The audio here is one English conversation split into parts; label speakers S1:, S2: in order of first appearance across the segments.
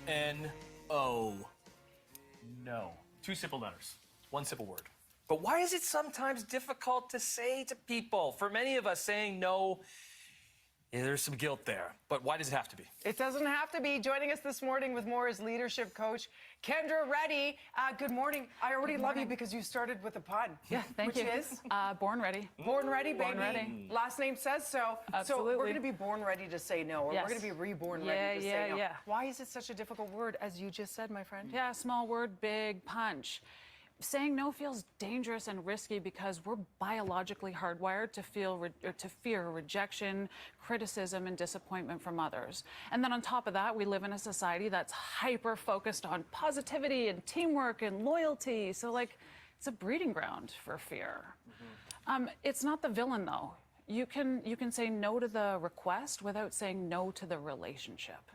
S1: N-O. No. Two simple letters. One simple word. But why is it sometimes difficult to say to people? For many of us, saying no, yeah, there's some guilt there. But why does it have to be?
S2: It doesn't have to be. Joining us this morning with more is leadership coach Kendra Reddy. Good morning. I already love you because you started with a pun.
S3: Yeah, thank you.
S2: Which is?
S3: Born ready.
S2: Born ready, baby.
S3: Born ready.
S2: Last name says so.
S3: Absolutely.
S2: So we're going to be born ready to say no, or
S3: Yes.
S2: we're going to be reborn ready to say no.
S3: Yeah.
S2: Why is it such a difficult word, as you just said, my friend?
S3: Yeah, small word, big punch. Saying no feels dangerous and risky because we're biologically hardwired to fear rejection, criticism, and disappointment from others. And then on top of that, we live in a society that's hyper focused on positivity and teamwork and loyalty. So, like, it's a breeding ground for fear. It's not the villain, though. You can say no to the request without saying no to the relationship.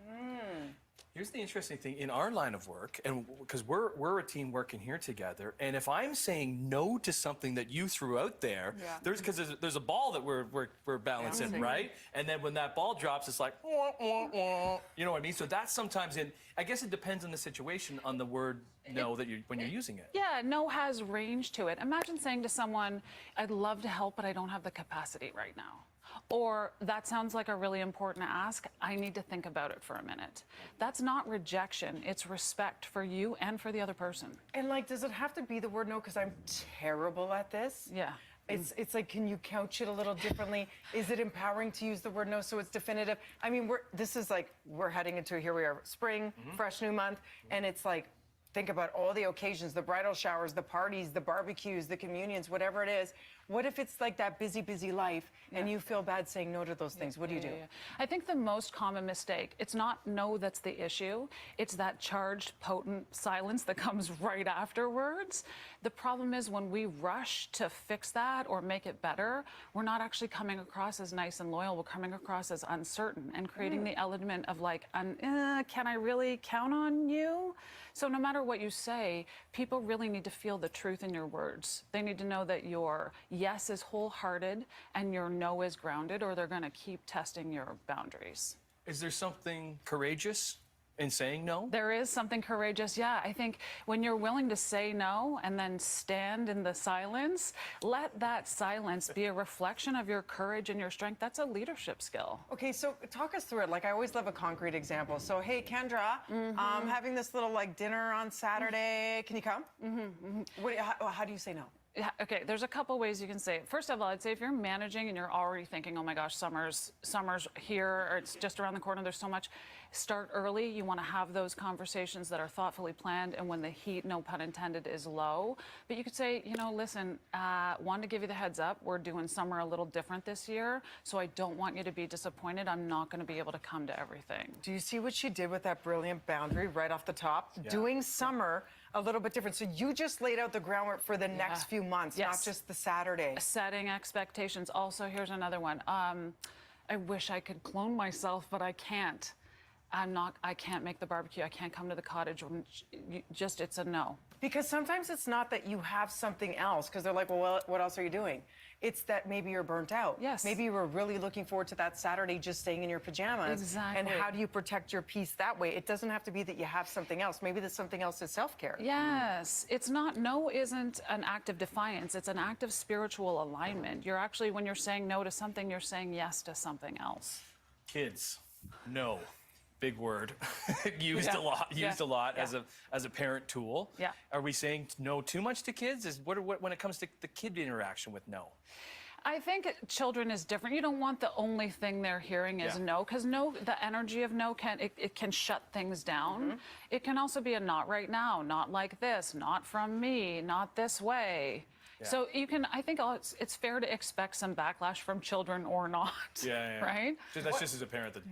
S1: Here's the interesting thing in our line of work, and because we're a team working here together, and if I'm saying no to something that you threw out there, there's a ball that we're balancing, right? And then when that ball drops, it's like, wah, wah, wah. You know what I mean? So that's sometimes I guess it depends on the situation, on the word no that when you're using it.
S3: Yeah, no has range to it. Imagine saying to someone, I'd love to help, but I don't have the capacity right now. Or, that sounds like a really important ask. I need to think about it for a minute. That's not rejection. It's respect for you and for the other person.
S2: And, like, does it have to be the word no? Because I'm terrible at this.
S3: Yeah.
S2: It's like, can you couch it a little differently? Is it empowering to use the word no so it's definitive? I mean, we're heading into, here we are, spring, fresh new month, and it's like, think about all the occasions, the bridal showers, the parties, the barbecues, the communions, whatever it is. What if it's like that busy, busy life and you feel bad saying no to those things? What do you do?
S3: I think the most common mistake, it's not no that's the issue. It's that charged, potent silence that comes right afterwards. The problem is when we rush to fix that or make it better, we're not actually coming across as nice and loyal. We're coming across as uncertain and creating the element of like, can I really count on you? So no matter what you say, people really need to feel the truth in your words. They need to know that your yes is wholehearted and your no is grounded, or they're going to keep testing your boundaries.
S1: Is there something courageous in saying no?
S3: There is something courageous, yeah. I think when you're willing to say no and then stand in the silence, let that silence be a reflection of your courage and your strength. That's a leadership skill.
S2: Okay, so talk us through it. Like, I always love a concrete example. So, hey, Kendra, I'm having this little, like, dinner on Saturday. Can you come? How do you say no?
S3: Yeah, okay, there's a couple ways you can say it. First of all, I'd say if you're managing and you're already thinking, oh my gosh, summer's here, or it's just around the corner, there's so much, start early. You want to have those conversations that are thoughtfully planned and when the heat, no pun intended, is low. But you could say, you know, listen, wanted to give you the heads up. We're doing summer a little different this year, so I don't want you to be disappointed. I'm not going to be able to come to everything.
S2: Do you see what she did with that brilliant boundary right off the top? Yeah. Doing summer a little bit different. So you just laid out the groundwork for the next few months, not just the Saturday.
S3: Setting expectations. Also, here's another one. I wish I could clone myself, but I can't. I can't make the barbecue. I can't come to the cottage. It's a no.
S2: Because sometimes it's not that you have something else, because they're like, well, what else are you doing? It's that maybe you're burnt out.
S3: Yes.
S2: Maybe you were really looking forward to that Saturday just staying in your pajamas.
S3: Exactly.
S2: And how do you protect your peace that way? It doesn't have to be that you have something else. Maybe that something else is self-care.
S3: Yes. It's not, no isn't an act of defiance. It's an act of spiritual alignment. You're actually, when you're saying no to something, you're saying yes to something else.
S1: Kids, no. Big word, used a lot as a parent tool.
S3: Yeah.
S1: Are we saying no too much to kids? When it comes to the kid interaction with no?
S3: I think children is different. You don't want the only thing they're hearing is no, because no, the energy of no can shut things down. It can also be a not right now, not like this, not from me, not this way. Yeah. So you can, I think it's fair to expect some backlash from children or not, right?
S1: That's just as a parent that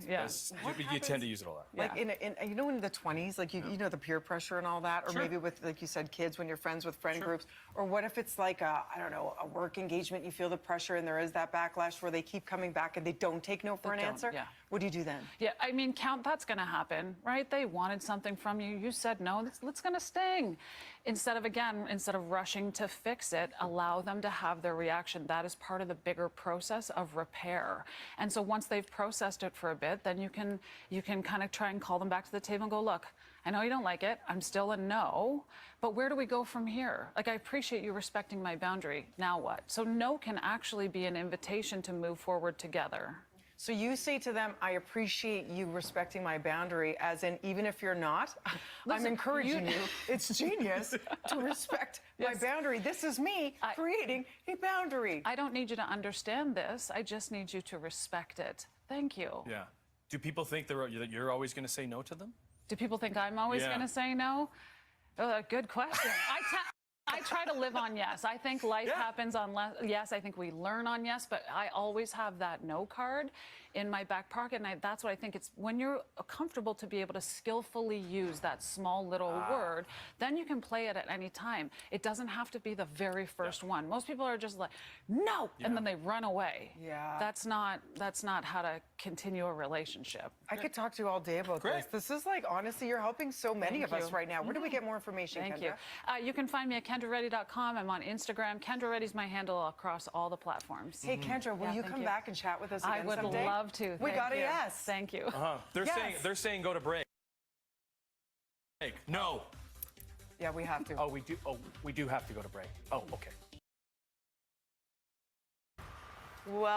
S1: you tend to use it a lot.
S2: Like in you know, in the 20s, like you know, the peer pressure and all that, or maybe with, like you said, kids when you're friends with friend groups, or what if it's like I don't know, a work engagement, you feel the pressure and there is that backlash where they keep coming back and they don't take no for an answer. What do you do then?
S3: Yeah, I mean, that's going to happen, right? They wanted something from you. You said no. That's going to sting. Instead of rushing to fix it, allow them to have their reaction. That is part of the bigger process of repair. And so once they've processed it for a bit, then you can kind of try and call them back to the table and go, look, I know you don't like it. I'm still a no, but where do we go from here? Like, I appreciate you respecting my boundary. Now what? So no can actually be an invitation to move forward together.
S2: So you say to them, I appreciate you respecting my boundary, as in, even if you're not, I'm encouraging you. It's genius to respect my boundary. This is me creating a boundary.
S3: I don't need you to understand this. I just need you to respect it. Thank you.
S1: Yeah. Do people think that you're always going to say no to them?
S3: Do people think I'm always going to say no? Good question. I try to live on yes. I think life happens on yes. I think we learn on yes, but I always have that no card in my back pocket. And that's what I think it's when you're comfortable to be able to skillfully use that small little word, then you can play it at any time. It doesn't have to be the very first one. Most people are just like, no, and then they run away.
S2: Yeah.
S3: That's not how to continue a relationship.
S2: I could talk to you all day about this. This is like, honestly, you're helping so many of us right now. Where do we get more information,
S3: Thank
S2: Kendra?
S3: you. You can find me at KendraReady.com. I'm on Instagram. Kendra Ready's my handle across all the platforms.
S2: Hey, Kendra, will you come back and chat with us again
S3: I would
S2: someday?
S3: love to.
S2: We got a yes.
S3: Thank you.
S1: They're saying go to break. No.
S2: Yeah, we have to.
S1: Oh, we do. Oh, we do have to go to break. Oh, okay.
S2: Well.